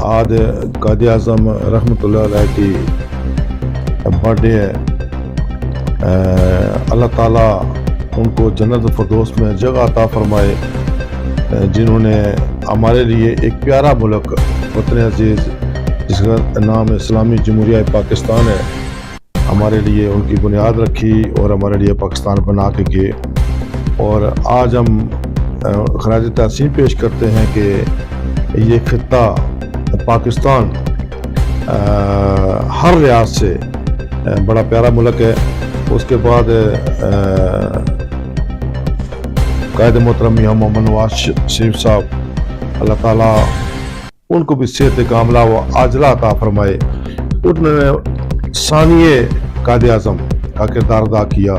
آج قائد اعظم رحمۃ اللہ علیہ کی برتھ ڈے ہے۔ اللہ تعالیٰ ان کو جنت الفردوس میں جگہ عطا فرمائے، جنہوں نے ہمارے لیے ایک پیارا ملک وطن عزیز جس کا نام اسلامی جمہوریہ پاکستان ہے، ہمارے لیے ان کی بنیاد رکھی اور ہمارے لیے پاکستان بنا کے گئے۔ اور آج ہم خراج تحسین پیش کرتے ہیں کہ یہ خطہ پاکستان ہر لحاظ سے بڑا پیارا ملک ہے۔ اس کے بعد قائد محترم میاں محمد نواز شریف صاحب، اللہ تعالیٰ ان کو بھی صحت کاملہ و عاجلہ عطا فرمائے۔ انہوں نے ثانیے قائد اعظم کا کردار ادا کیا۔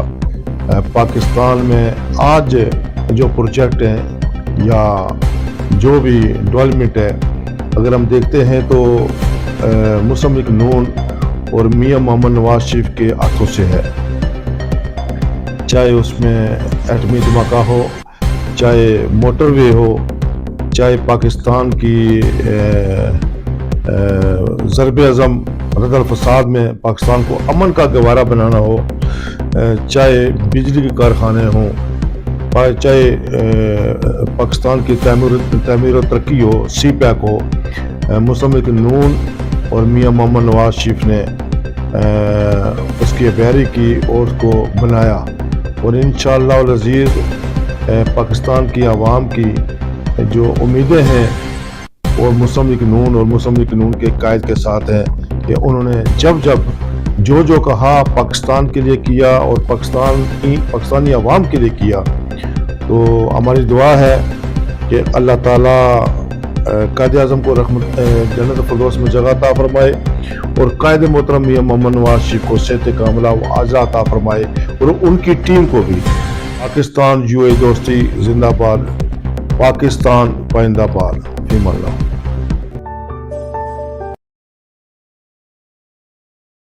پاکستان میں آج جو پروجیکٹ ہیں یا جو بھی ڈیولپمنٹ ہے، اگر ہم دیکھتے ہیں تو مسلم لیگ نون اور میاں محمد نواز شریف کے ہاتھوں سے ہے، چاہے اس میں ایٹمی دھماکہ ہو، چاہے موٹر وے ہو، چاہے پاکستان کی ضرب اعظم رد الفساد میں پاکستان کو امن کا گہوارہ بنانا ہو، چاہے بجلی کے کارخانے ہوں، چاہے پاکستان کی تعمیر و ترقی ہو، سی پیک ہو، مسلم لیگ نون اور میاں محمد نواز شریف نے اس کی اہبیاری کی اور اس کو بنایا۔ اور انشاءاللہ العزیز پاکستان کی عوام کی جو امیدیں ہیں اور مسلم لیگ نون اور مسلم لیگ نون کے قائد کے ساتھ ہیں کہ انہوں نے جب جو کہا پاکستان کے لیے کیا اور پاکستانی عوام کے لیے کیا۔ تو ہماری دعا ہے کہ اللہ تعالیٰ قائد اعظم کو جنت الفردوس میں جگہ عطا فرمائے اور قائد محترم میاں محمد نواز شریف کو صحت کاملہ و عاجلہ عطا فرمائے، اور ان کی ٹیم کو بھی۔ پاکستان UAE دوستی زندہ باد، پاکستان پائندہ باد، فی امان اللہ۔